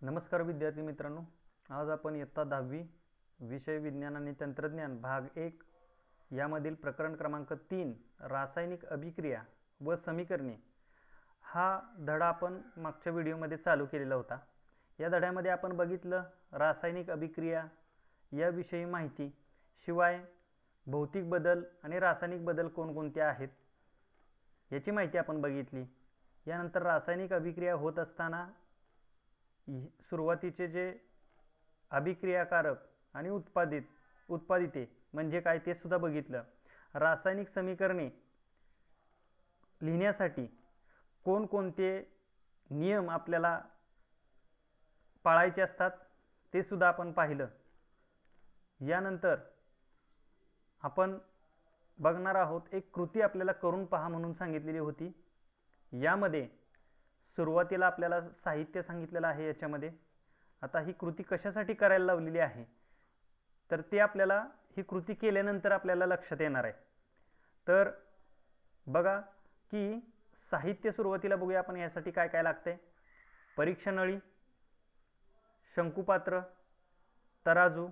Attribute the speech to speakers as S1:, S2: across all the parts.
S1: नमस्कार विद्यार्थी मित्रांनो, आज आपण इयत्ता 10वी विषय विज्ञान आणि तंत्रज्ञान भाग 1 यामधील प्रकरण क्रमांक 3 रासायनिक अभिक्रिया व समीकरणे हा धडा आपण मागच्या व्हिडिओमध्ये चालू केलेला होता। या धड्यामध्ये आपण बघितलं रासायनिक अभिक्रिया याविषयी माहिती, शिवाय भौतिक बदल आणि रासायनिक बदल कोणकोणते आहेत याची माहिती आपण बघितली। यानंतर रासायनिक अभिक्रिया होत असताना सुरुवातीचे जे अभिक्रियाकारक आणि उत्पादिते म्हणजे काय ते सुद्धा बघितलं। रासायनिक समीकरणे लिहिण्यासाठी कोणकोणते नियम आपल्याला पाळायचे असतात ते सुद्धा आपण पाहिलं। यानंतर आपण बघणार आहोत एक कृती आपल्याला करून पहा म्हणून सांगितलेली होती। यामध्ये सुरुवातीला आपल्याला साहित्य सांगितलेलं आहे। याच्यामध्ये आता ही कृती कशासाठी करायला लावलेली आहे तर ते आपल्याला ही कृती केल्यानंतर आपल्याला लक्षात येणार आहे। तर बघा की साहित्य सुरुवातीला बघूया आपण यासाठी काय काय लागते। परीक्षा नळी, शंकुपात्र, तराजू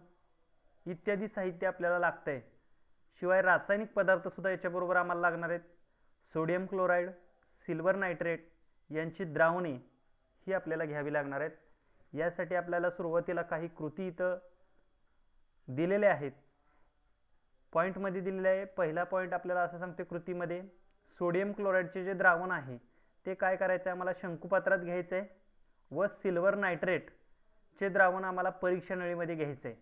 S1: इत्यादी साहित्य आपल्याला लागते। शिवाय रासायनिक पदार्थ सुद्धा याच्याबरोबर आम्हाला लागणार आहेत। सोडियम क्लोराईड, सिल्वर नायट्रेट यांची द्रावणे ही आपल्याला घ्यावी लागणार आहेत। यासाठी आपल्याला सुरुवातीला काही कृती इथं दिलेल्या आहेत, पॉइंट मध्ये दिलेले आहे। पहिला पॉइंट आपल्याला असं सांगते कृतीमध्ये सोडियम क्लोराईडचे जे द्रावण आहे ते काय करायचं आम्हाला शंकुपात्रात घ्यायचं आहे व सिल्वर नायट्रेट चे द्रावण आम्हाला परीक्षा नळीमध्ये घ्यायचं आहे।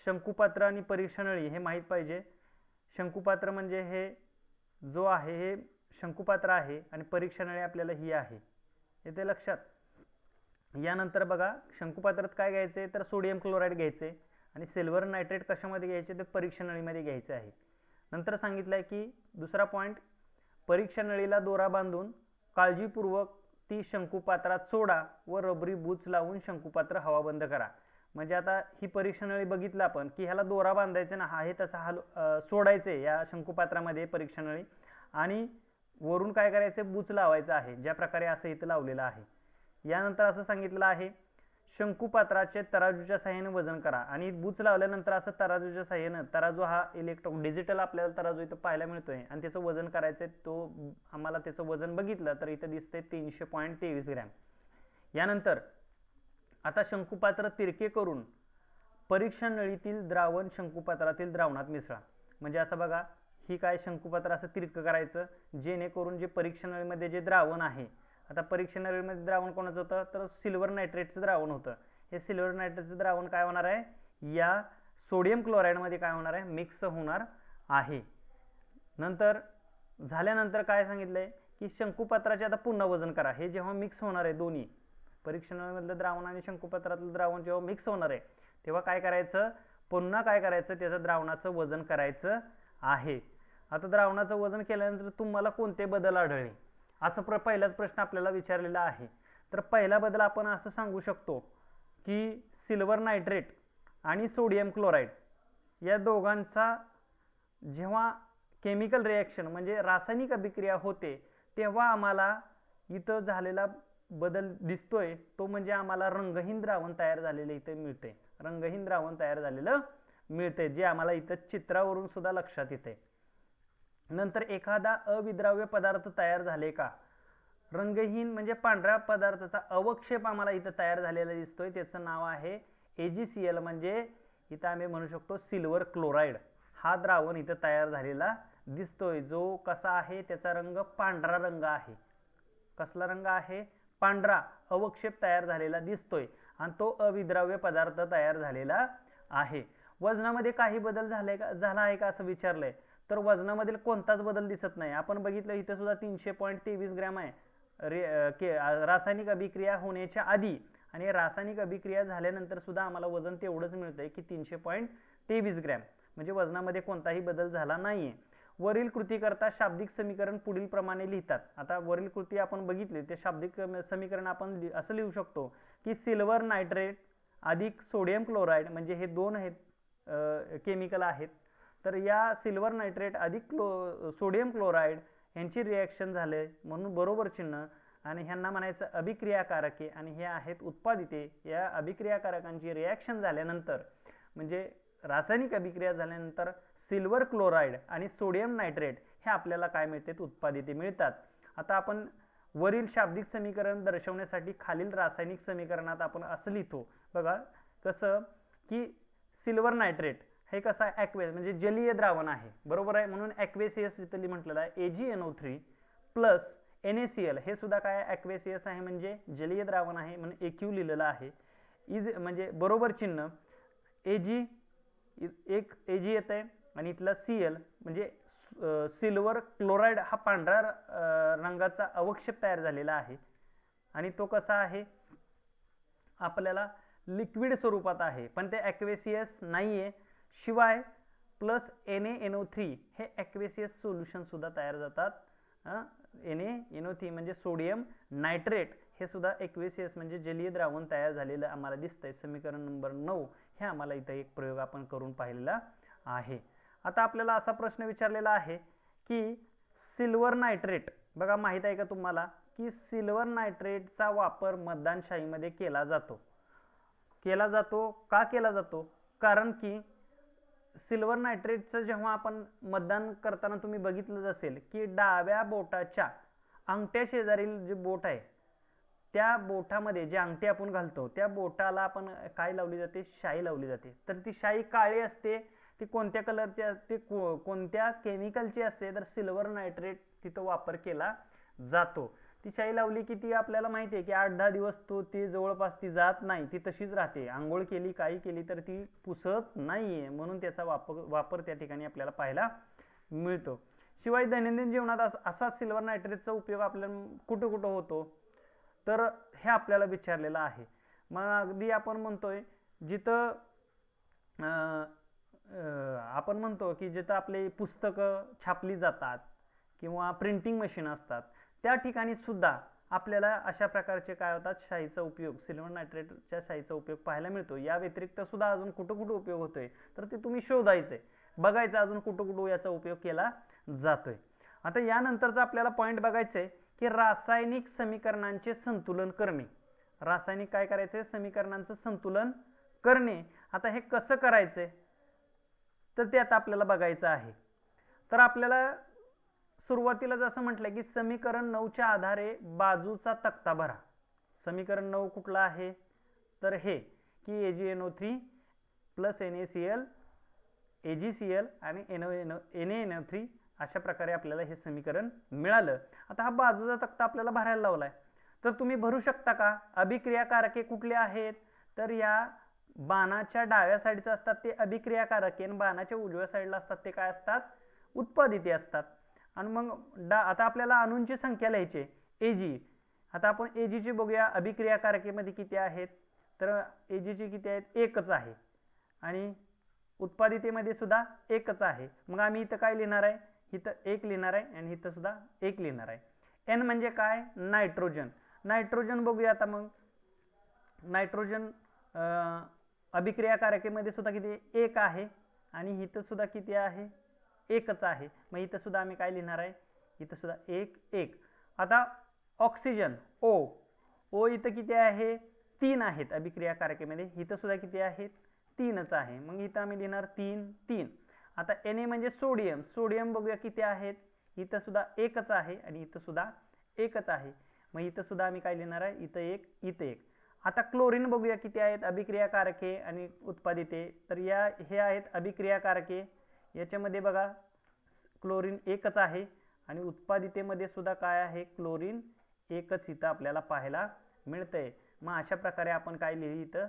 S1: शंकुपात्र आणि परीक्षा नळी हे माहित पाहिजे। शंकुपात्र म्हणजे हे जो आहे हे शंकुपात्र आहे आणि परीक्षा नळी आपल्याला ही आहे, येते लक्षात। यानंतर बघा शंकुपात्रात काय घ्यायचे तर सोडियम क्लोराईड घ्यायचे आणि सिल्वर नायट्रेट कशामध्ये घ्यायचे ते परीक्षा नळीमध्ये घ्यायचे आहे। नंतर सांगितलंय की दुसरा पॉइंट परीक्षा नळीला दोरा बांधून काळजीपूर्वक ती शंकुपात्रात सोडा व रबरी बूच लावून शंकुपात्र हवाबंद करा। म्हणजे आता ही परीक्षा नळी बघितलं आपण की ह्याला दोरा बांधायचा ना, आहे तसा सोडायचे या शंकुपात्रामध्ये परीक्षा नळी आणि वरून काय करायचे बूच लावायचं आहे, ज्या प्रकारे असं इथं लावलेलं आहे। यानंतर असं सांगितलेलं आहे शंकुपात्राचे तराजूच्या साहाय्याने वजन करा आणि बूच लावल्यानंतर असं तराजूच्या साहाय्याने, तराजू हा डिजिटल आपल्याला तराजू इथं पाहायला मिळतोय आणि त्याचं वजन करायचंय। तो आम्हाला त्याचं वजन बघितलं तर इथं दिसतंय 300.23 ग्रॅम। यानंतर आता शंकुपात्र तिरके करून परीक्षा नळीतील द्रावण शंकुपात्रातील द्रावणात मिसळा। म्हणजे असं बघा ही काय शंकुपात्र असं तिरकं करायचं जेणेकरून जे परीक्षा नळीमध्ये जे द्रावण आहे, आता परीक्षा नळीमध्ये द्रावण कोणाचं होतं तर सिल्वर नायट्रेटचं द्रावण होतं। हे सिल्वर नायट्रेटचं द्रावण काय होणार आहे या सोडियम क्लोराईड मध्ये काय होणार आहे मिक्स होणार आहे। नंतर झाल्यानंतर काय सांगितलंय की शंकुपात्राचे आता पुन्हा वजन करा। हे जेव्हा मिक्स होणार आहे दोन्ही परीक्षा नळीमधलं द्रावण आणि शंकुपात्रातलं द्रावण जेव्हा मिक्स होणार आहे तेव्हा काय करायचं पुन्हा काय करायचं त्याचं द्रावणाचं वजन करायचं आहे। आता द्रावणाचं वजन केल्यानंतर तुम्हाला कोणते बदल आढळले असं पहिलाच प्रश्न आपल्याला विचारलेला आहे। तर पहिला बदल आपण असं सांगू शकतो की सिल्वर नायट्रेट आणि सोडियम क्लोराईड या दोघांचा जेव्हा केमिकल रिएक्शन म्हणजे रासायनिक अभिक्रिया होते तेव्हा आम्हाला इथं झालेला बदल दिसतोय, तो म्हणजे आम्हाला रंगहीन द्रावण तयार झालेले इथे मिळते। रंगहीन द्रावण तयार झालेलं मिळते जे आम्हाला इथं चित्रावरून सुद्धा लक्षात येते। नंतर एखादा अविद्राव्य पदार्थ तयार झाले का, रंगहीन म्हणजे पांढऱ्या पदार्थाचा अवक्षेप आम्हाला इथं तयार झालेला दिसतोय, त्याचं नाव आहे AgCl म्हणजे इथं आम्ही म्हणू शकतो सिल्वर क्लोराईड। हा द्रावण इथं तयार झालेला दिसतोय जो कसा आहे त्याचा रंग पांढरा रंग आहे। कसला रंग आहे पांढरा, अवक्षेप तयार झालेला दिसतोय आणि तो अविद्राव्य पदार्थ तयार झालेला आहे। वजनामध्ये काही बदल झाला आहे का असं विचारलंय तर वजनामधील कोणताच बदल दिसत नाही। आपण बघितलं इथे सुद्धा 300.23 ग्रॅम आहे रासायनिक अभिक्रिया होण्याच्या आधी आणि रासायनिक अभिक्रिया झाल्यानंतर सुद्धा आम्हाला वजन तेवढंच मिळतंय की 300.23 ग्रॅम, म्हणजे वजनामध्ये कोणताही बदल झाला नाहीये। वरील कृती करता शाब्दिक समीकरण पुढील प्रमाणे लिहितात। आता वरील कृती आपण बघितली ते शाब्दिक समीकरण आपण असं लिहू शकतो की सिल्वर नायट्रेट अधिक सोडियम क्लोराईड म्हणजे हे दोन आहेत केमिकल आहेत, तर या सिल्वर नायट्रेट अधिक सोडियम क्लोराईड यांची रिएक्शन झाले म्हणून बरोबर चिन्ह आणि ह्यांना म्हणायचं अभिक्रियाकारके आणि हे आहेत उत्पादिते. या अभिक्रियाकारकांची रिॲक्शन झाल्यानंतर म्हणजे रासायनिक अभिक्रिया झाल्यानंतर सिल्वर क्लोराईड आणि सोडियम नायट्रेट हे आपल्याला काय मिळते, उत्पादिते मिळतात. आता आपण वरील शाब्दिक समीकरण दर्शवण्यासाठी खालील रासायनिक समीकरणात आपण असं लिहितो बघा, कसं की सिल्वर नायट्रेट हे कसं आहे, ॲक्वेस म्हणजे जलीय द्रावण आहे, बरोबर आहे, म्हणून ॲक्वेसियस इथं म्हटलेलं आहे. AgNO3 प्लस NaCl हे सुद्धा काय ॲक्वेसियस आहे म्हणजे जलीय द्रावण आहे म्हणून AQ लिहिलेलं आहे. इज म्हणजे बरोबर चिन्ह Ag एक Ag येत आहे आणि इथला Cl म्हणजे सिल्वर क्लोराईड हा पांढऱ्या रंगाचा अवक्षेप तयार झालेला आहे आणि तो कसा आहे, आपल्याला लिक्विड स्वरूपात आहे पण ते ॲक्वेसियस नाही आहे. शिवाय प्लस NaNO3 हे ॲक्वेसियस सोल्युशन सुद्धा तयार जातात. NaNO3 म्हणजे सोडियम नायट्रेट हे सुद्धा ॲक्वेसियस म्हणजे जलीय द्रावण तयार झालेलं आम्हाला दिसतंय. समीकरण नंबर 9 हे आम्हाला इथं एक प्रयोग आपण करून पाहिलेला आहे. आता आपल्याला असा प्रश्न विचारलेला आहे की सिल्वर नायट्रेट, बघा माहित आहे का तुम्हाला की सिल्वर नायट्रेटचा वापर मतदानशाहीमध्ये केला जातो. का केला जातो? कारण की सिल्वर नायट्रेटचं जेव्हा आपण मतदान करताना तुम्ही बघितलं असेल की डाव्या बोटाच्या अंगठ्या शेजारील जे बोट आहे त्या बोटामध्ये जे अंगठी आपण घालतो त्या बोटाला आपण काय लावली जाते, शाई लावली जाते. तर ती शाई काळी असते, ती कोणत्या कलरची असते, कोणत्या केमिकलची असते, तर सिल्वर नायट्रेट तिथं वापर केला जातो. ती शाई लावली की ती आपल्याला माहिती आहे की 8-10 दिवस ती जवळपास ती जात नाही, ती तशीच राहते. आंघोळ केली काही केली तर ती पुसत नाहीये, म्हणून त्याचा वापर त्या ठिकाणी आपल्याला पाहायला मिळतो. शिवाय दैनंदिन जीवनात असा सिल्वर नायट्रेटचा उपयोग आपल्याला कुठं कुठं होतो तर हे आपल्याला विचारलेलं आहे. मग अगदी आपण म्हणतोय जिथं आपण म्हणतो की जिथं आपले पुस्तकं छापली जातात किंवा प्रिंटिंग मशीन असतात त्या ठिकाणी सुद्धा आपल्याला अशा प्रकारचे काय होतात, शाईचा उपयोग, सिल्वर नायट्रेटच्या शाईचा उपयोग पाहायला मिळतो. या व्यतिरिक्त सुद्धा अजून कुठं कुठं उपयोग होतोय तर ते तुम्ही शोधायचंय, बघायचं अजून कुठं कुठं याचा उपयोग केला जातोय. आता यानंतरचा आपल्याला पॉईंट बघायचंय की रासायनिक समीकरणांचे संतुलन करणे. रासायनिक काय करायचंय, समीकरणांचं संतुलन करणे. आता हे कसं करायचंय तर ते आता आपल्याला बघायचं आहे. तर आपल्याला सुरुवातीला जसं म्हटलं की समीकरण 9 च्या आधारे बाजूचा तक्ता भरा. समीकरण 9 कुठला आहे तर हे की AgNO3 प्लस NaCl AgCl आणि NaNO3 अशा प्रकारे आपल्याला हे समीकरण मिळालं. आता हा बाजूचा तक्ता आपल्याला भरायला लावलाय तर तुम्ही भरू शकता का? अभिक्रियाकारके कुठले आहेत तर या बाणाच्या डाव्या साईडचे असतात ते अभिक्रियाकारके आणि बाणाच्या उजव्या साईडला असतात ते काय असतात, उत्पादिते असतात. आणि मग आता आपल्याला अणूंची संख्या लिहायची Ag. आता आपण Ag ची बघूया, अभिक्रियाकारकेमध्ये किती आहेत तर Ag ची किती आहेत, एकच आहे आणि उत्पादितेमध्ये सुद्धा एकच आहे. मग आम्ही इथं काय लिहिणार आहे, इथं 1 लिहिणार आहे आणि इथं सुद्धा 1 लिहिणार आहे. N म्हणजे काय, नायट्रोजन. नायट्रोजन बघूया. आता मग नायट्रोजन अभिक्रियाकारकेमध्ये सुद्धा किती, 1 आहे आणि इथं सुद्धा किती आहे, एकच आहे. मग इथं सुद्धा आम्ही काय लिहिणार आहे, इथं सुद्धा 1. आता ऑक्सिजन O इथं किती आहे, 3 आहेत अभिक्रियाकारकेमध्ये. इथं सुद्धा किती आहेत, 3च आहे. मग इथं आम्ही लिहिणार 3. आता Na म्हणजे सोडियम बघूया किती आहेत, इथं सुद्धा एकच आहे आणि इथं सुद्धा एकच आहे. मग इथं सुद्धा आम्ही काय लिहिणार आहे, इथं 1 इथं 1. आता क्लोरीन बघूया किती आहेत अभिक्रियाकारके आणि उत्पादिते. तर हे आहेत अभिक्रियाकारके, याच्यामध्ये बघा क्लोरीन एकच आहे आणि उत्पादितेमध्ये सुद्धा काय आहे, क्लोरीन एकच इथं आपल्याला पाहायला मिळतंय. मग अशा प्रकारे आपण काय लिहू, इथं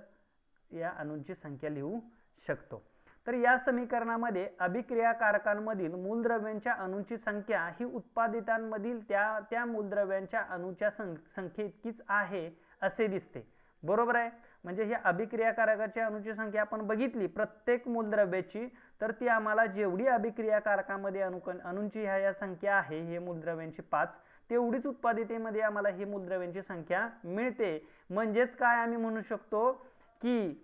S1: या अणूंची संख्या लिहू शकतो. तर या समीकरणामध्ये अभिक्रियाकारकांमधील मूलद्रव्यांच्या अणूंची संख्या ही उत्पादितांमधील त्या मूलद्रव्यांच्या अणूच्या संख्येइतकीच आहे असे दिसते, बरोबर आहे. म्हणजे ही अभिक्रियाकारकाच्या अणूची संख्या आपण बघितली प्रत्येक मूलद्रव्याची, तर ती आम्हाला जेवढी अभिक्रियाकारकामध्ये अणूंची ह्या संख्या आहे हे मूलद्रव्यांची 5, तेवढीच उत्पादितेमध्ये आम्हाला ही मूलद्रव्यांची संख्या मिळते. म्हणजेच काय आम्ही म्हणू शकतो की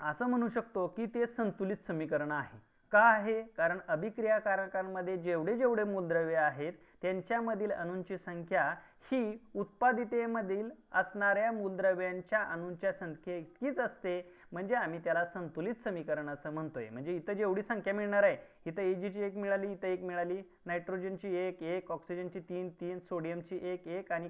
S1: असं म्हणू शकतो की ते संतुलित समीकरण आहे. का आहे, कारण अभिक्रियाकारकांमध्ये जेवढे मूलद्रव्ये आहेत त्यांच्यामधील अणूंची संख्या ही उत्पादितेमधील असणाऱ्या मूलद्रव्यांच्या अणूंच्या संख्येइतकीच असते, म्हणजे आम्ही त्याला संतुलित समीकरण असं म्हणतोय. म्हणजे इथं जेवढी संख्या मिळणार आहे, इथं Ag एक मिळाली, इथं एक मिळाली, नायट्रोजनची एक, ऑक्सिजनची तीन, सोडियमची एक आणि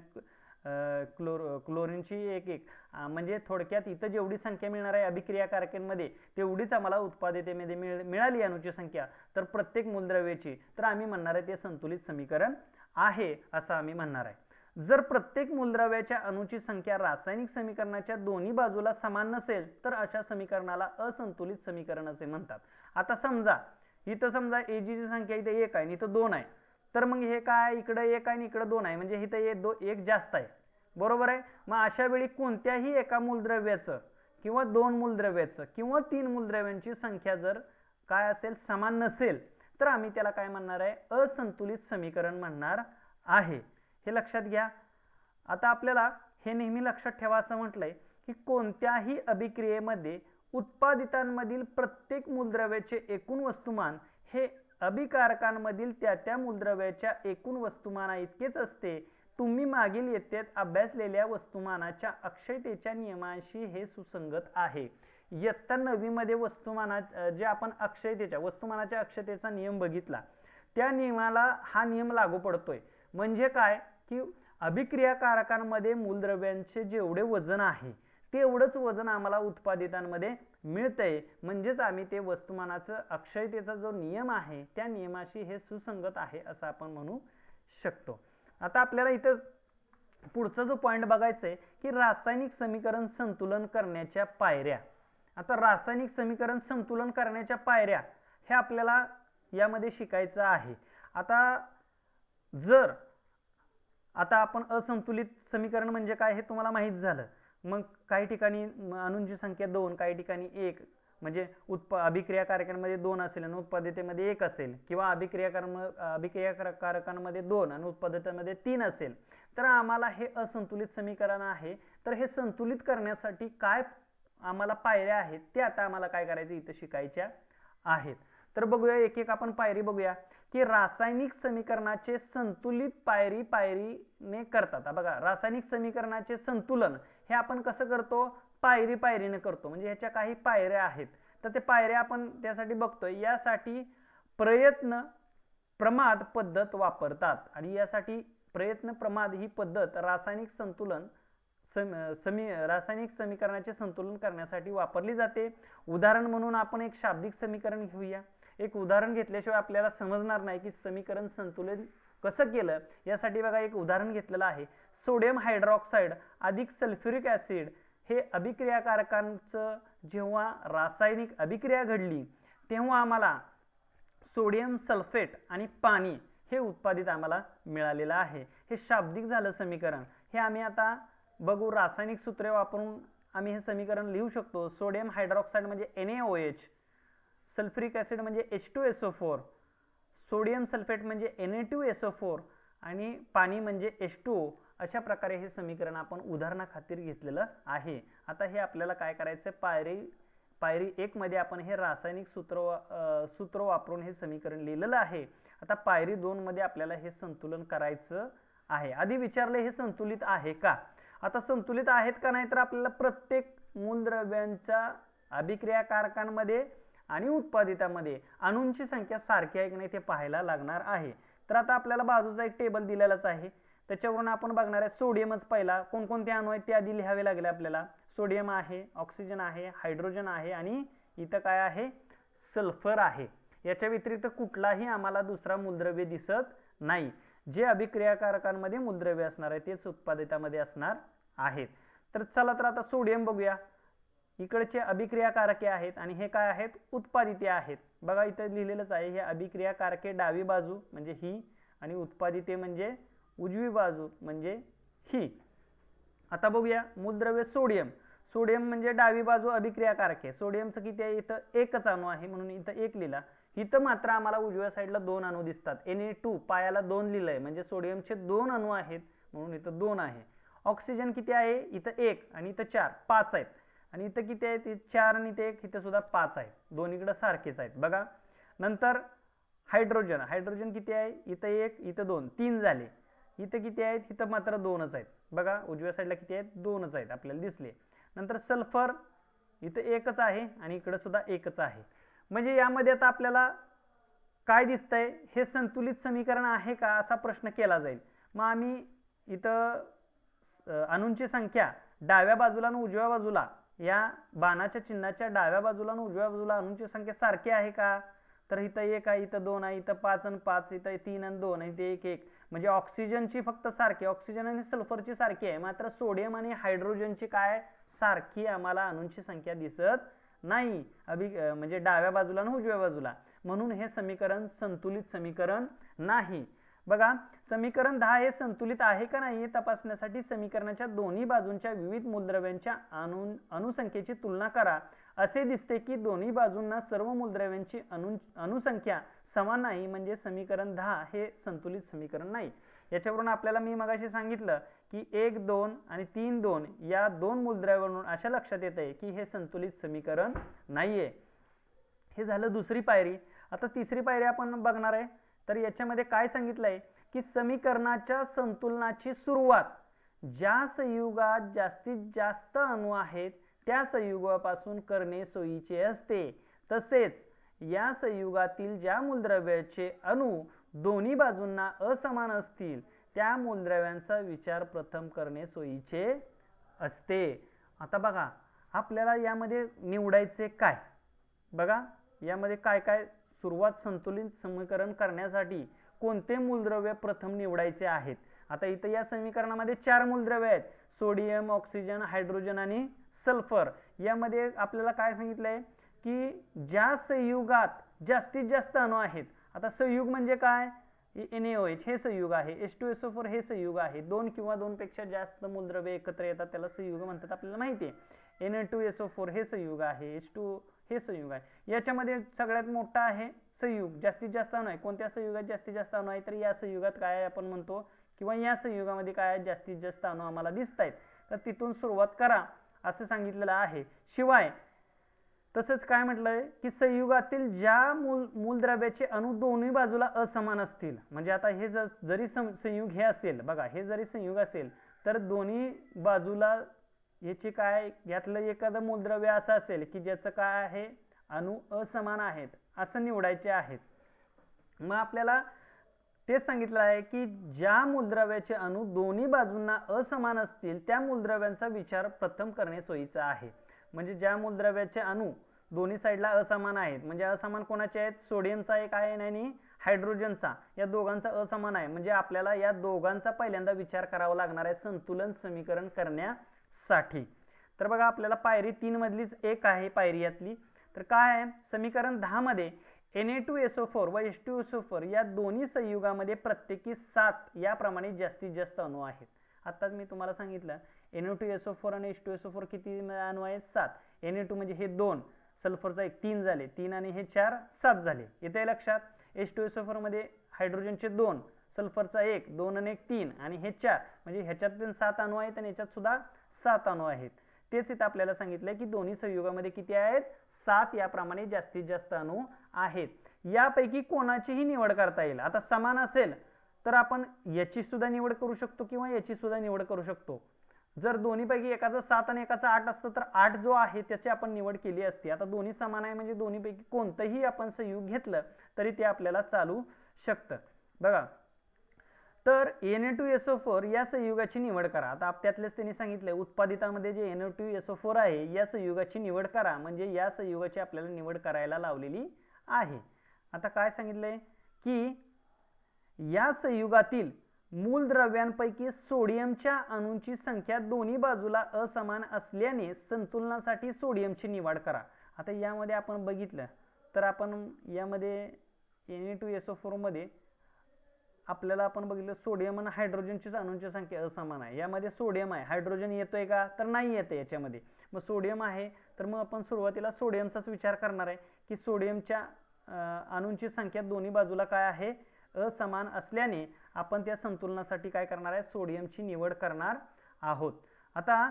S1: क्लोरीनची एक, म्हणजे थोडक्यात इथं जेवढी संख्या मिळणार आहे अभिक्रियाकारकांमध्ये तेवढीच आम्हाला उत्पादितेमध्ये मिळाली अणूची संख्या, तर प्रत्येक मूलद्रव्याची, तर आम्ही म्हणणार आहे ते संतुलित समीकरण आहे असं आम्ही म्हणणार आहे. जर प्रत्येक मूलद्रव्याच्या अणूची संख्या रासायनिक समीकरणाच्या दोन्ही बाजूला समान नसेल तर अशा समीकरणाला असंतुलित समीकरण असे म्हणतात. आता समजा इथं समजा Ag ची संख्या इथे 1 आहे आणि इथं 2 आहे, तर मग हे काय इकडे 1 आहे आणि इकडे 2 आहे, म्हणजे इथं 1 जास्त आहे, बरोबर आहे. मग अशा वेळी कोणत्याही एका मूलद्रव्याचं किंवा 2 मूलद्रव्याचं किंवा 3 मूलद्रव्यांची संख्या जर काय असेल समान नसेल तर आम्ही त्याला काय म्हणणार आहे, असंतुलित समीकरण म्हणणार आहे. हे लक्षात घ्या. आता आपल्याला हे नेहमी लक्षात ठेवा असं म्हटलंय की कोणत्याही अभिक्रियेमध्ये उत्पादितांमधील प्रत्येक मूलद्रव्याचे एकूण वस्तुमान हे अभिकारकांमधील त्या मूलद्रव्याच्या एकूण वस्तुमाना इतकेच असते. तुम्ही मागील इयत्तेत अभ्यासलेल्या वस्तुमानाच्या अक्षयतेच्या नियमांशी हे सुसंगत आहे. इयत्ता 9वी मध्ये जे आपण वस्तुमानाच्या अक्षयतेचा नियम बघितला, त्या नियमाला हा नियम लागू पडतोय. म्हणजे काय की अभिक्रियाकारकांमध्ये मूलद्रव्यांचे जेवढे वजन आहे तेवढंच वजन आम्हाला उत्पादितांमध्ये मिळतंय, म्हणजेच आम्ही ते वस्तुमानाचं अक्षयतेचा जो नियम आहे त्या नियमाशी हे सुसंगत आहे असं आपण म्हणू शकतो. आता आपल्याला इथं पुढचा जो पॉइंट बघायचा आहे की रासायनिक समीकरण संतुलन करण्याच्या पायऱ्या. आता रासायनिक समीकरण संतुलन करण्याच्या पायऱ्या हे आपल्याला यामध्ये शिकायचं आहे. आता आपण असंतुलित समीकरण म्हणजे काय हे तुम्हाला माहित झालं. मग काही ठिकाणी अणूंची संख्या 2, काही ठिकाणी 1, म्हणजे अभिक्रियाकारकांमध्ये 2 असेल आणि उत्पादितेमध्ये 1 असेल, किंवा अभिक्रियाकारकांमध्ये 2 आणि उत्पादितेमध्ये 3 असेल, तर आम्हाला हे असंतुलित समीकरण आहे. तर हे संतुलित करण्यासाठी काय आम्हाला पायऱ्या आहेत ते आता आम्हाला काय करायचं इथं शिकायच्या आहेत. तर बघूया एक आपण पायरी बघूया की रासायनिक समीकरणाचे संतुलित पायरीने करतात. बघा, रासायनिक समीकरणाचे संतुलन हे आपण कसं करतो, पायरीने करतो. म्हणजे ह्याच्या काही पायऱ्या आहेत, तर ते पायऱ्या आपण त्यासाठी बघतोय. यासाठी प्रयत्न प्रमाद पद्धत वापरतात आणि यासाठी प्रयत्न प्रमाद ही पद्धत रासायनिक समीकरणाचे संतुलन करण्यासाठी वापरली जाते. उदाहरण म्हणून आपण एक शाब्दिक समीकरण घेऊया. एक उदाहरण घेतल्याशिवाय आपल्याला समजणार नाही की समीकरण संतुलन कसं केलं. यासाठी बघा एक उदाहरण घेतलेलं आहे. सोडियम हायड्रॉक्साईड अधिक सल्फ्युरिक ऍसिड हे अभिक्रियाकारकांचं जेव्हा रासायनिक अभिक्रिया घडली तेव्हा आम्हाला सोडियम सल्फेट आणि पाणी हे उत्पादित आम्हाला मिळालेलं आहे. हे शाब्दिक झालं समीकरण. हे आम्ही आता बघू, रासायनिक सूत्रे वापरून आम्ही हे समीकरण लिहू शकतो. सोडियम हायड्रॉक्साईड म्हणजे NaOH, सल्फ्युरिक ऍसिड म्हणजे H2SO4, सोडियम सल्फेट म्हणजे Na2SO4 आणि पाणी म्हणजे H2O. अशा प्रकारे हे समीकरण आपण उदाहरणाखातीर घेतलेलं आहे. आता हे आपल्याला काय करायचं, पायरी 1 मध्ये आपण हे रासायनिक सूत्र वापरून हे समीकरण लिहिलेलं आहे. आता पायरी 2 मध्ये आपल्याला हे संतुलन करायचं आहे. आधी विचारले हे संतुलित आहे का. आता संतुलित आहेत का नाही तर आपल्याला प्रत्येक मूलद्रव्यांच्या अभिक्रियाकारकांमध्ये आणि उत्पादितांमध्ये अणूंची संख्या सारखी आहे की नाही ते पाहायला लागणार आहे. तर आता आपल्याला बाजूचा एक टेबल दिलेलाच आहे, त्याच्यावरून आपण बघणार आहे सोडियमच पहिला. कोणकोणते अणू आहेत ते आधी लिहावे लागले आपल्याला. सोडियम आहे, ऑक्सिजन आहे, हायड्रोजन आहे आणि इथं काय आहे, सल्फर आहे. याच्या व्यतिरिक्त कुठलाही आम्हाला दुसरा मूलद्रव्य दिसत नाही. जे अभिक्रियाकारकांमध्ये मूलद्रव्य असणार आहे तेच उत्पादितामध्ये असणार आहेत. तर चला तर आता सोडियम बघूया. इकडचे अभिक्रियाकारके आहेत आणि हे काय आहेत, उत्पादिते आहेत. बघा इथं लिहिलेलंच आहे, हे अभिक्रियाकारके डावी बाजू म्हणजे ही आणि उत्पादिते म्हणजे उजवी बाजू म्हणजे ही. आता बघूया मूलद्रव्य सोडियम. सोडियम म्हणजे डावी बाजू अभिक्रियाकारके. सोडियमचं किती आहे, इथं एकच अणू आहे म्हणून इथं 1 लिहिला. इथं मात्र आम्हाला उजव्या साईडला 2 अणू दिसतात. Na2 पायाला 2 लिहिलंय म्हणजे सोडियमचे 2 अणू आहेत म्हणून इथं 2 आहे. ऑक्सिजन किती आहे, इथं 1 आणि इथं 4, 5 आहेत. आणि इथं किती आहे, 4 आणि इथे 1, इथं सुद्धा 5 आहेत. दोन्हीकडे सारखेच आहेत बघा. नंतर हायड्रोजन किती आहे, इथं 1 इथं 2, 3 झाले. इथं किती आहेत, इथं मात्र 2च आहेत बघा, उजव्या साईडला किती आहेत, 2च आहेत आपल्याला दिसले. नंतर सल्फर इथं 1च आहे आणि इकडे सुद्धा 1च आहे. म्हणजे यामध्ये आता आपल्याला काय दिसतंय, हे संतुलित समीकरण आहे का असा प्रश्न केला जाईल. मग आम्ही इथं अणूंची संख्या डाव्या बाजूला आणि उजव्या बाजूला, या बाणाच्या चिन्हाच्या डाव्या बाजूला आणि उजव्या बाजूला अणूंची संख्या सारखी आहे का, तर इथं 1 आहे, इथं 2 आहे, इथं 5 आणि 5, इथं 3 आणि 2, इथे 1 1. म्हणजे ऑक्सिजनची फक्त सारखी, ऑक्सिजन आणि सल्फरची सारखी आहे, मात्र सोडियम आणि हायड्रोजनची काय सारखी आम्हाला अणूंची संख्या दिसत नाही, म्हणजे डाव्या बाजूला आणि उजव्या बाजूला. म्हणून हे समीकरण संतुलित समीकरण नाही. बघा, समीकरण 10 हे संतुलित आहे का नाही हे तपासण्यासाठी समीकरणाच्या दोन्ही बाजूंच्या विविध मूलद्रव्यांच्या अणुसंख्येची तुलना करा. असे दिसते की दोन्ही बाजूंना सर्व मूलद्रव्यांची अणुसंख्या समान नाही, म्हणजे समीकरण 10 हे संतुलित समीकरण नाही. याच्यावरून आपल्याला मी मगाशी सांगितलं की 1 2 आणि 3 2 या दोन मूलद्रव्यांवरून अशा लक्षात येत आहे की हे संतुलित समीकरण नाहीये. हे झालं दुसरी पायरी. आता तिसरी पायरी आपण बघणार आहे. तर याच्यामध्ये काय सांगितलंय की समीकरणाच्या संतुलनाची सुरुवात ज्या संयुगात जास्तीत जास्त अणू आहेत त्या संयुगापासून करणे सोयीचे असते. तसेच या संयुगातील ज्या मूलद्रव्याचे अणू दोन्ही बाजूंना असमान असतील त्या मूलद्रव्यांचा विचार प्रथम करणे सोयीचे असते. आता बघा, आपल्याला यामध्ये निवडायचे काय, बघा यामध्ये काय काय सुरुवात संतुलित समीकरण करण्यासाठी कोणते मूलद्रव्य प्रथम निवडायचे आहेत. आता इथं या समीकरणामध्ये 4 मूलद्रव्य आहेत, सोडियम, ऑक्सिजन, हायड्रोजन आणि सल्फर. यामध्ये आपल्याला काय सांगितलंय की ज्या संयुगात जास्तीत जास्त अणू आहेत. आता संयुग म्हणजे काय, NaOH हे संयुग आहे, H2SO4 हे संयुग आहे. 2 किंवा 2 पेक्षा जास्त मूलद्रव्य एकत्र येतात त्याला संयुग म्हणतात, आपल्याला माहिती आहे. Na2SO4 हे संयुग आहे, H2 हे संयुग आहे. याच्यामध्ये सगळ्यात मोठा आहे संयुग, जास्तीत जास्त अणू आहे. कोणत्या संयुगात जास्तीत जास्त अणू आहे, तर या संयुगात काय आपण म्हणतो, किंवा या संयुगामध्ये काय जास्तीत जास्त अणू आम्हाला दिसत आहेत, तर तिथून सुरुवात करा असं सांगितलेलं आहे. शिवाय तसंच काय म्हटलंय की संयुगातील ज्या मूलद्रव्याचे अणू दोन्ही बाजूला असमान असतील, म्हणजे आता हे जरी संयुग हे असेल, बघा हे जरी संयुग असेल तर दोन्ही बाजूला याचे काय, यातलं एखादं मूलद्रव्य असं असेल की ज्याचं काय आहे अणू असमान आहेत असं निवडायचे आहेत. मग आपल्याला तेच सांगितलं आहे की ज्या मूलद्रव्याचे अणू दोन्ही बाजूंना असमान असतील त्या मूलद्रव्यांचा विचार प्रथम करणे सोयीचे आहे. म्हणजे ज्या मूलद्रव्याचे अणू दोन्ही साईडला असमान आहेत, म्हणजे असमान कोणाचे आहेत, सोडियमचा एक आहे आणि हायड्रोजनचा, या दोघांचा असमान आहे. म्हणजे आपल्याला या दोघांचा पहिल्यांदा विचार करावा लागणार आहे संतुलन समीकरण करण्यासाठी. तर बघा, आपल्याला पायरी 3 मधलीच एक आहे पायरी यातली. तर काय आहे, समीकरण 10 मध्ये Na2SO4 व H2SO4 या दोन्ही संयुगामध्ये प्रत्येकी 7 याप्रमाणे जास्तीत जास्त अणू आहेत. आताच मी तुम्हाला सांगितलं Na2SO4 आणि H2SO4 किती अणू आहेत, 7. Na2 म्हणजे हे 2, सल्फरचा एक 3 झाले, 3 आणि हे 4 7 झाले. येते लक्षात. H2SO4 मध्ये हायड्रोजनचे 2, सल्फरचा 1, 2 आणि 1 3 आणि हे 4, म्हणजे ह्याच्यात पण 7 अणू आहेत आणि ह्याच्यात सुद्धा 7 अणू आहेत. तेच इथं आपल्याला सांगितलंय की दोन्ही संयुगामध्ये किती आहेत, 7 याप्रमाणे जास्तीत जास्त अणू आहेत. यापैकी कोणाचीही निवड करता येईल. आता समान असेल तर आपण याची सुद्धा निवड करू शकतो किंवा याची सुद्धा निवड करू शकतो. जर दोन्हीपैकी एकाचा 7 आणि एकाचा 8 असतं तर 8 जो आहे त्याची आपण निवड केली असती. आता दोन्ही समान आहे म्हणजे दोन्हीपैकी कोणतंही आपण संयुग घेतलं तरी ते आपल्याला चालू शकतं. बघा, तर Na2SO4 या संयुगाची निवड करा. आता त्यातलेच त्यांनी सांगितलंय उत्पादितामध्ये जे Na2SO4 आहे या संयुगाची निवड करा, म्हणजे या संयुगाची आपल्याला निवड करायला लावलेली आहे. आता काय सांगितलंय की या संयुगातील मूलद्रव्यांपैकी सोडियमच्या अणूंची संख्या दोन्ही बाजूला असमान असल्याने संतुलनासाठी सोडियमची निवड करा. आता यामध्ये आपण बघितलं तर आपण यामध्ये Na2SO4 मध्ये आपल्याला आपण बघितलं सोडियम आणि हायड्रोजनची अणूंची संख्या असमान आहे. यामध्ये सोडियम आहे, हायड्रोजन येतोय का, तर नाही येते याच्यामध्ये. मग सोडियम आहे तर मग आपण सुरुवातीला सोडियमचाच विचार करणार आहे की सोडियमच्या अणूंची संख्या दोन्ही बाजूला काय आहे, असमान असल्याने आपण त्या संतुलनासाठी काय करणार आहे, सोडियमची निवड करणार आहोत. आता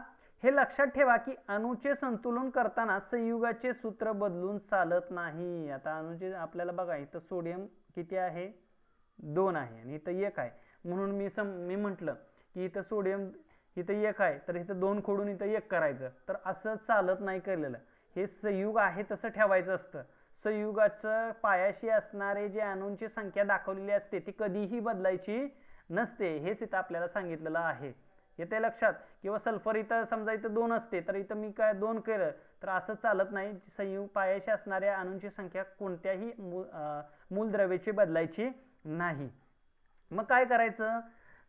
S1: हे लक्षात ठेवा की अणूचे संतुलन करताना संयुगाचे सूत्र बदलून चालत नाही. आता अणूचे आपल्याला बघा इथं सोडियम किती आहे, 2 आहे आणि इथं 1 आहे. म्हणून मी म्हटलं की इथं सोडियम इथं 1 आहे तर इथं 2 खोडून इथं 1 करायचं, तर असं चालत नाही केलेलं. हे संयुग आहे तसं ठेवायचं असतं. संयुगाचं पायाशी असणारे जे अणूंची संख्या दाखवलेली असते ती कधीही बदलायची नसते, हेच इथं आपल्याला सांगितलेलं आहे. येते लक्षात? किंवा सल्फर इथं समजा इथं 2 असते तर इथं मी काय 2 केलं तर असं चालत नाही. संयुग पायाशी असणाऱ्या अणूंची संख्या कोणत्याही मूलद्रव्याची बदलायची नाही. मग काय करायचं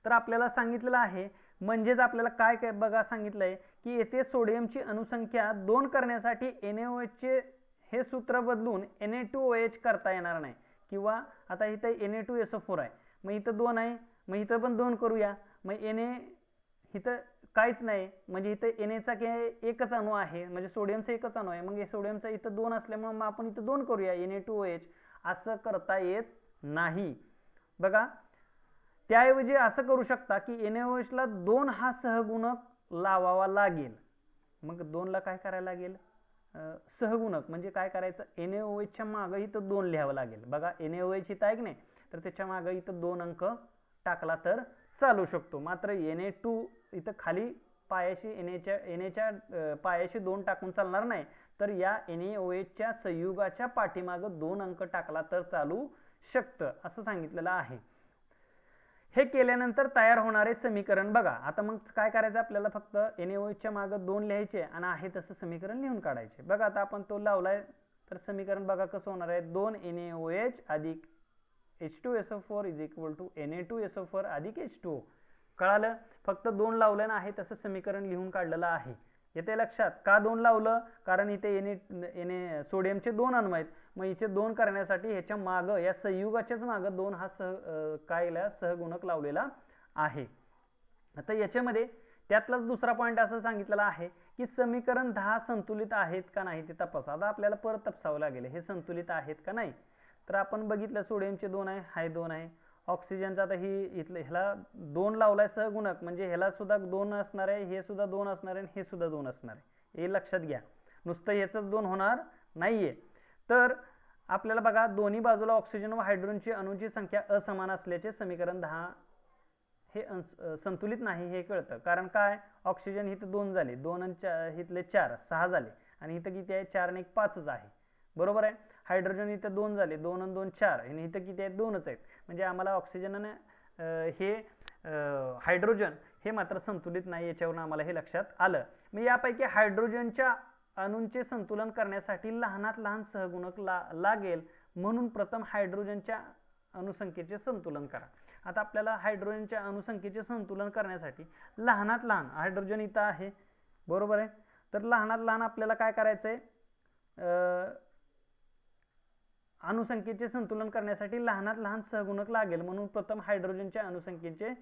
S1: तर आपल्याला सांगितलेलं आहे, म्हणजेच आपल्याला काय काय बघा सांगितलंय की येथे सोडियमची अणुसंख्या 2 करण्यासाठी NaOH चे हे सूत्र बदलून Na2OH करता येणार नाही. किंवा आता इथं Na2SO4 आहे, मग इथं 2 आहे, मग इथं पण 2 करूया. मग Na इथं काहीच नाही, म्हणजे इथं Na चा एकच अणू आहे, म्हणजे सोडियमचा एकच अणू आहे, मग सोडियमचा इथं 2 असल्यामुळे मग आपण इथं 2 करूया Na2OH. असं करता येत नाही बघा. त्याऐवजी असं करू शकता की NaOH ला 2 हा सहगुणक लावावा लागेल. मग 2 ला काय करायला लागेल, सहगुणक म्हणजे काय करायचं, NaOH च्या मागे इथं 2 लिहावं लागेल. बघा NaOH इथं आहे की नाही, तर त्याच्या मागे इथं 2 अंक टाकला तर चालू शकतो. मात्र Na2 इथं खाली पायाशी Na पायाशी 2 टाकून चालणार नाही, तर या NaOH च्या संयुगाच्या पाठीमागे 2 अंक टाकला तर चालू शकतं, असं सांगितलेलं आहे. हे केल्यानंतर तयार होणारे समीकरण बघा. आता मग काय करायचं आपल्याला, फक्त NaOH च्या मागे 2 लिहायचे आणि आहे तसं समीकरण लिहून काढायचे. बघा आता आपण तो लावलाय तर समीकरण बघा कसं होणार आहे, 2 NaOH अधिक H2SO4 is equal to Na2SO4 अधिक H2O. कळालं? फक्त 2 लावलं ना आहे तसं समीकरण लिहून काढलेलं आहे. येते लक्षात? का 2 लावलं, कारण इथे सोडियमचे 2 अणू आहेत, मग इथे 2 करण्यासाठी ह्याच्या मागं या संयुगाच्याच मागं 2 हा सहगुणक लावलेला आहे. आता याच्यामध्ये त्यातलाच दुसरा पॉईंट असं सांगितलेला आहे की समीकरण 10 संतुलित आहेत का नाही ते तपासा. आता आपल्याला परत तपासावं लागेल हे संतुलित आहेत का नाही. तर आपण बघितलं सोडियमचे 2 आहे, हाय 2 आहे. ऑक्सिजनचा आता ही इथलं ह्याला 2 लावलाय सहगुणक, म्हणजे ह्याला सुद्धा 2 असणार आहे, हे सुद्धा 2 असणार आहे, हे सुद्धा 2 असणार आहे. हे लक्षात घ्या, नुसतं ह्याचंच 2 होणार नाहीये. तर आपल्याला बघा दोन्ही बाजूला ऑक्सिजन व हायड्रोजनची अणूंची संख्या असमान असल्याचे समीकरण 10 हे संतुलित नाही हे कळतं. कारण काय, ऑक्सिजन इथं 2 झाले, 2 आणि इथले 4 6 झाले, आणि इथं किती आहे 4 आणि 1 5च आहे, बरोबर आहे. हायड्रोजन इथं 2 झाले, 2 आणि 2 4, आणि इथं किती आहेत 2च आहेत. म्हणजे आम्हाला ऑक्सिजन आणि हे हायड्रोजन हे मात्र संतुलित नाही, याच्यावरून आम्हाला हे लक्षात आलं. मग यापैकी हायड्रोजनच्या अणूंचे संतुलन करण्यासाठी लहानात लहान सहगुणक लागेल, म्हणून प्रथम हायड्रोजनच्या अणुसंख्येचे संतुलन करा. आता आपल्याला हायड्रोजनच्या अणुसंख्येचे संतुलन करण्यासाठी लहानात लहान हायड्रोजन इथं आहे, बरोबर आहे. तर लहानात लहान आपल्याला काय करायचंय, अणुसंख्येचे संतुलन करण्यासाठी लहानात लहान सहगुणक लागेल, म्हणून प्रथम हायड्रोजनच्या अणुसंख्येचे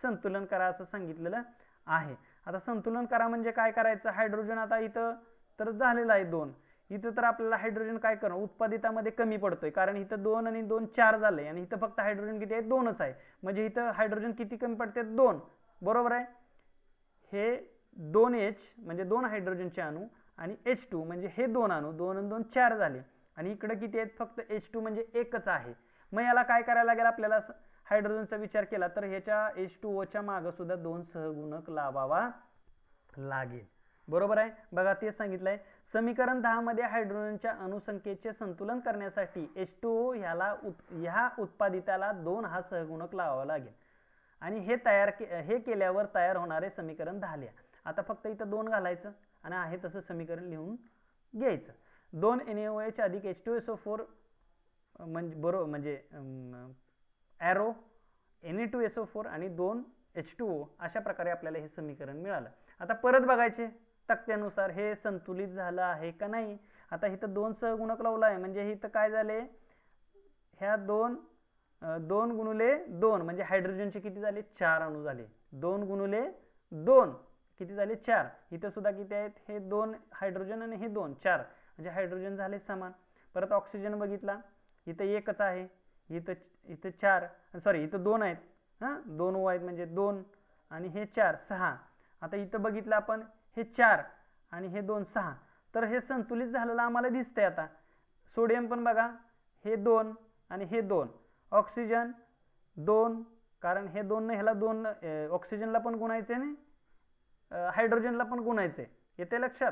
S1: संतुलन करा असं सांगितलेलं आहे. आता संतुलन करा म्हणजे काय करायचं, हायड्रोजन आता इथं तर झालेलं आहे 2, इथं तर आपल्याला हायड्रोजन काय करणं उत्पादितामध्ये कमी पडतोय, कारण इथं 2 आणि 2 4 झाले, आणि इथं फक्त हायड्रोजन किती आहे 2च आहे, म्हणजे इथं हायड्रोजन किती कमी पडते 2, बरोबर आहे. हे 2H म्हणजे 2 हायड्रोजनचे अणू, आणि H2 म्हणजे हे 2 अणू, 2 आणि 2 4 झाले, आणि इकडे किती आहेत फक्त H2 म्हणजे एकच आहे. मग याला काय करायला लागेल, आपल्याला हायड्रोजनचा विचार केला तर ह्याच्या H2O च्या मागे सुद्धा 2 सहगुणक लावावा लागेल, बरोबर आहे. बघा तेच सांगितलंय, समीकरण 10 मध्ये हायड्रोजनच्या अणुसंख्येचे संतुलन करण्यासाठी H2O ह्या उत्पादिताला 2 हा सहगुणक लावावा लागेल, आणि हे केल्यावर तयार होणारे समीकरण 10 लिहा. आता फक्त इथं 2 घालायचं आणि आहे तसं समीकरण लिहून घ्यायचं. 2 NaOH अधिक H2SO4 म्हणजे एरो Na2SO4 आणि 2 H2O, अशा प्रकारे आपल्याला हे समीकरण मिळालं. आता परत बघायचे तक्त्यानुसार हे संतुलित झालं आहे का नाही. आता इथं 2 सहगुणक लावला आहे, म्हणजे इथं काय झाले, ह्या 2 गुणुले 2 म्हणजे हायड्रोजनचे किती झाले 4 अणू झाले, 2 गुणुले 2 किती झाले 4, इथं सुद्धा किती आहेत हे 2 हायड्रोजन आणि हे 2 4, म्हणजे हायड्रोजन झाले समान. परत ऑक्सिजन बघितला, इथं एकच आहे, इथं 4 सॉरी इथं 2 आहेत, 2 O आहेत, म्हणजे 2 आणि हे 4 6. आता इथं बघितलं आपण हे 4 आणि हे 2 6, तर हे संतुलित झालेलं आम्हाला दिसतंय. आता सोडियम पण बघा, हे 2 आणि हे 2, ऑक्सिजन 2 कारण हे दोन ह्याला दोन ऑक्सिजनला पण गुणायचे आणि हायड्रोजनला पण गुणायचे. येते लक्षात?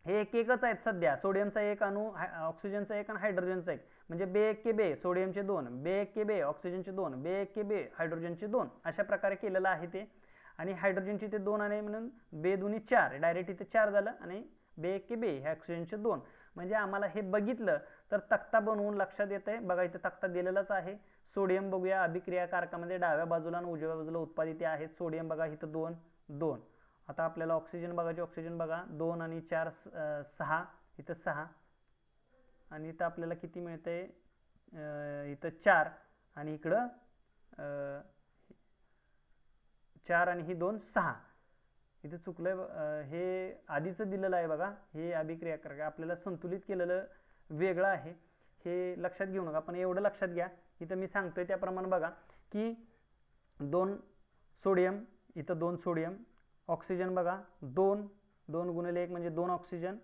S1: हे एक एकच आहेत सध्या. सोडियमचा एक अणू, ऑक्सिजनचा एक आणि हायड्रोजनचा एक. म्हणजे बे सोडियमचे 2, बे ऑक्सिजनचे 2, बे हायड्रोजनचे 2 अशा प्रकारे केलेलं आहे ते. आणि हायड्रोजनचे ते 2 आणि म्हणून बे दुनी 4, डायरेक्ट इथे 4 झालं आणि बे हे ऑक्सिजनचे 2. म्हणजे आम्हाला हे बघितलं तर तक्ता बनवून लक्षात येतंय. बघा इथे तक्ता दिलेलाच आहे. सोडियम बघूया, अभिक्रियाकारकामध्ये डाव्या बाजूला आणि उजव्या बाजूला उत्पादित आहेत. सोडियम बघा इथं 2 2. आता आपल्याला ऑक्सिजन बघायचे. ऑक्सिजन बघा 2 आणि 4 6, इथं 6 आणि इथं आपल्याला किती मिळतंय, इथं 4 आणि इकडं 4 आणि ही 2 6. इथे चुकलंय, हे आधीचं दिलेलं आहे बघा. हे अभिक्रियाकारक आपल्याला संतुलित केलेलं वेगळं आहे, हे लक्षात घेऊ नका. पण एवढं लक्षात घ्या, इथं मी सांगतोय त्याप्रमाणे बघा की 2 सोडियम, इथं 2 सोडियम, ऑक्सिजन बघा 2 2 गुणिले 1 म्हणजे 2 ऑक्सिजन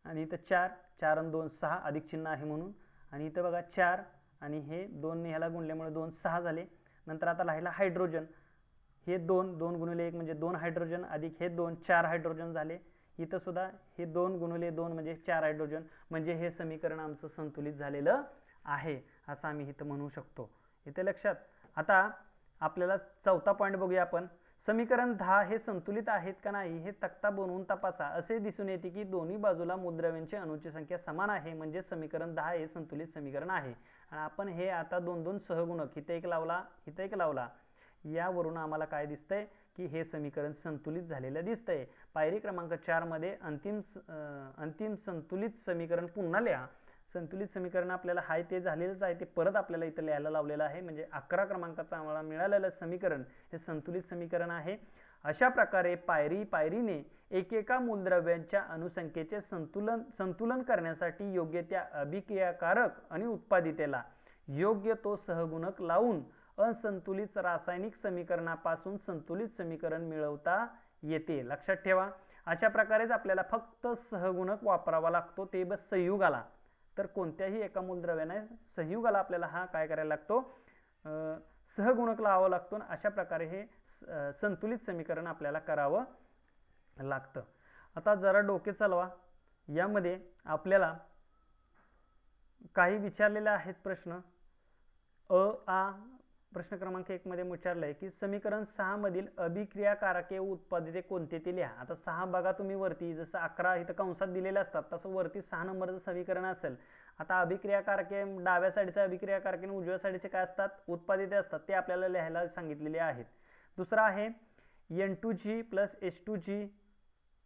S1: आणि इथं 4 4 आणि 2 6 अधिक चिन्ह आहे म्हणून. आणि इथं बघा 4 आणि हे 2 ने ह्याला गुणल्यामुळे 2 6 झाले. नंतर आता राहिला हायड्रोजन. हे 2 2 गुणिले 1 म्हणजे 2 हायड्रोजन अधिक हे 2 4 हायड्रोजन झाले. इथं सुद्धा हे 2 गुणिले 2 म्हणजे 4 हायड्रोजन. म्हणजे हे समीकरण आमचं संतुलित झालेलं आहे असं आम्ही इथं म्हणू शकतो. इथे लक्षात. आता आपल्याला चौथा पॉईंट बघूया आपण. समीकरण 10 हे संतुलित आहेत का नाही हे तक्ता बनवून तपासा. असे दिसून येते की दोन्ही बाजूला मूलद्रव्यांची अणूची संख्या समान आहे, म्हणजे समीकरण 10 हे संतुलित समीकरण आहे. आणि आपण हे आता 2 सहगुणक इथे एक लावला, इथे एक लावला, यावरून आम्हाला काय दिसतंय की हे समीकरण संतुलित झालेलं दिसतंय. पायरी क्रमांक 4 मध्ये अंतिम संतुलित समीकरण पुन्हा लिहा. संतुलित समीकरण आपल्याला हाय ते झालेलंच आहे, ते परत आपल्याला इथं लिहायला लावलेलं आहे. म्हणजे 11 क्रमांकाचं आम्हाला मिळालेलं समीकरण हे संतुलित समीकरण आहे. अशा प्रकारे पायरीने एकेका मूलद्रव्यांच्या अणुसंख्येचे संतुलन करण्यासाठी योग्य त्या अभिक्रियाकारक आणि उत्पादितेला योग्य तो सहगुणक लावून असंतुलित रासायनिक समीकरणापासून संतुलित समीकरण मिळवता येते. लक्षात ठेवा. अशा प्रकारेच आपल्याला फक्त सहगुणक वापरावा लागतो, ते बस संयुगाला. तर कोणत्याही एका मूलद्रव्याने संयुगाला आपल्याला हा काय करायला लागतो, सहगुणक लावावा लागतो. अशा प्रकारे हे संतुलित समीकरण आपल्याला करावं लागतं. आता जरा डोके चालवा. यामध्ये आपल्याला काही विचारलेले आहेत प्रश्न. प्रश्न क्रमांक 1 मध्ये विचारलंय की समीकरण 6 मधील अभिक्रियाकारके व उत्पादिते कोणते ते लिहा. आता 6 बघा तुम्ही वरती, जसं 11 इथं कंसात दिलेले असतात तसं वरती 6 नंबरचं समीकरण असेल. आता अभिक्रियाकारके डाव्या साईडचे अभिक्रियाकारके आणि उजव्या साईडचे काय असतात, उत्पादिते असतात, ते आपल्याला लिहायला सांगितलेले आहेत. दुसरा आहे N2G प्लस H2G.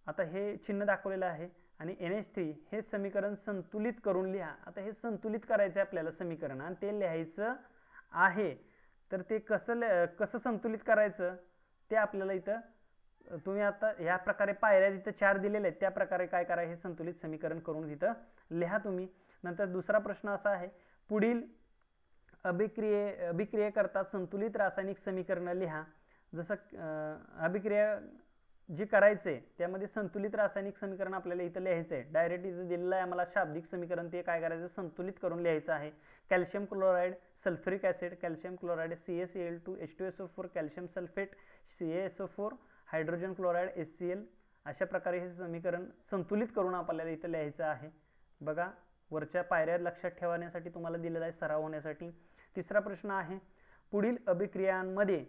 S1: आता हे चिन्ह दाखवलेलं आहे आणि NH3 हे समीकरण संतुलित करून लिहा. आता हे संतुलित करायचं आहे आपल्याला समीकरण आणि ते लिहायचं आहे. तर ते कसं संतुलित करायचं ते आपल्याला इथं तुम्ही आता ह्या प्रकारे पायऱ्या इथं 4 दिलेले आहेत, त्या प्रकारे काय करा, हे संतुलित समीकरण करून इथं लिहा तुम्ही. नंतर दुसरा प्रश्न असा आहे, पुढील अभिक्रियेकरता संतुलित रासायनिक समीकरण लिहा. जसं अभिक्रिया जी करायचे त्यामध्ये संतुलित रासायनिक समीकरण आपल्याला इथं लिहायचं आहे. डायरेक्ट इथं दिलेलं आहे आम्हाला शाब्दिक समीकरण, ते काय करायचं, संतुलित करून लिहायचं आहे. Calcium chloride, sulphuric acid, calcium chloride CaCl2 H2SO4, calcium sulphate CaSO4, hydrogen chloride HCl. अशा प्रकारे हे समीकरण संतुलित करून आपल्याला इथं लिहायचं आहे. बघा वरच्या पायऱ्या लक्षात ठेवण्यासाठी तुम्हाला दिलेला आहे, सराव होण्यासाठी. तिसरा प्रश्न आहे, पुढील अभिक्रियांमध्ये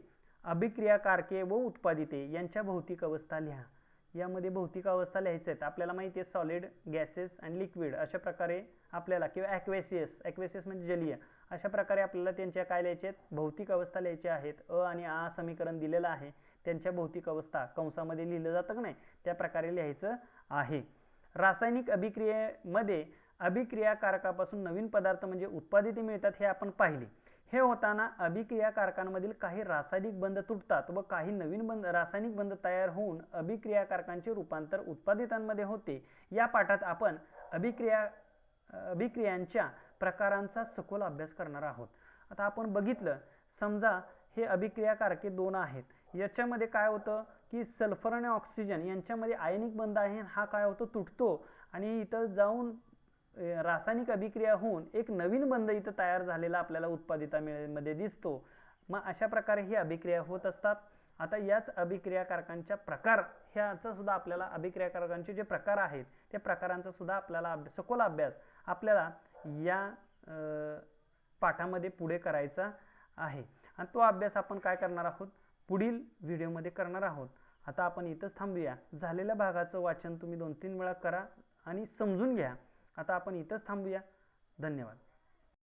S1: अभिक्रियाकारके व उत्पादिते यांच्या भौतिक अवस्था लिहा. यामध्ये भौतिक अवस्था लिहायच्या आहेत. आपल्याला माहिती आहे सॉलिड, गॅसेस आणि लिक्विड अशा प्रकारे आपल्याला, किंवा ॲक्वेसियस म्हणजे जलीय, अशा प्रकारे आपल्याला त्यांच्या काय लिहायचे आहेत, भौतिक अवस्था लिहायच्या आहेत. आणि समीकरण दिलेलं आहे, त्यांच्या भौतिक अवस्था कंसामध्ये लिहिलं जातं की नाही, त्या प्रकारे लिहायचं आहे. रासायनिक अभिक्रियेमध्ये अभिक्रियाकारकापासून नवीन पदार्थ म्हणजे उत्पादिते मिळतात हे आपण पाहिले. हे होताना अभिक्रियाकारकांमधील काही रासायनिक बंध तुटतात व काही नवीन रासायनिक बंध तयार होऊन अभिक्रियाकारकांचे रूपांतर उत्पादितांमध्ये होते. या पाठात आपण अभिक्रियांच्या प्रकारांचा सखोल अभ्यास करणार आहोत. आता आपण बघितलं, समजा हे अभिक्रियाकारके 2 आहेत. याच्यामध्ये काय होतं की सल्फर आणि ऑक्सिजन यांच्यामध्ये आयनिक बंध आहे, हा काय होतो, तुटतो आणि इथं जाऊन रासायनिक अभिक्रिया होऊन एक नवीन बंध इथं तयार झालेला आपल्याला उत्पादितांमध्ये दिसतो. मग अशा प्रकारे ही अभिक्रिया होत असतात. आता याच अभिक्रियाकारकांच्या प्रकार ह्याचा सुद्धा आपल्याला अभिक्रियाकारकांचे जे प्रकार आहेत त्या प्रकारांचा सुद्धा आपल्याला सखोल अभ्यास आपल्याला या पाठामध्ये पुढे करायचा आहे आणि तो अभ्यास आपण काय करणार आहोत पुढील व्हिडिओमध्ये करणार आहोत. आता आपण इथंच थांबूया. झालेल्या भागाचं वाचन तुम्ही 2-3 वेळा करा आणि समजून घ्या. आता आपण इथंच थांबूया. धन्यवाद.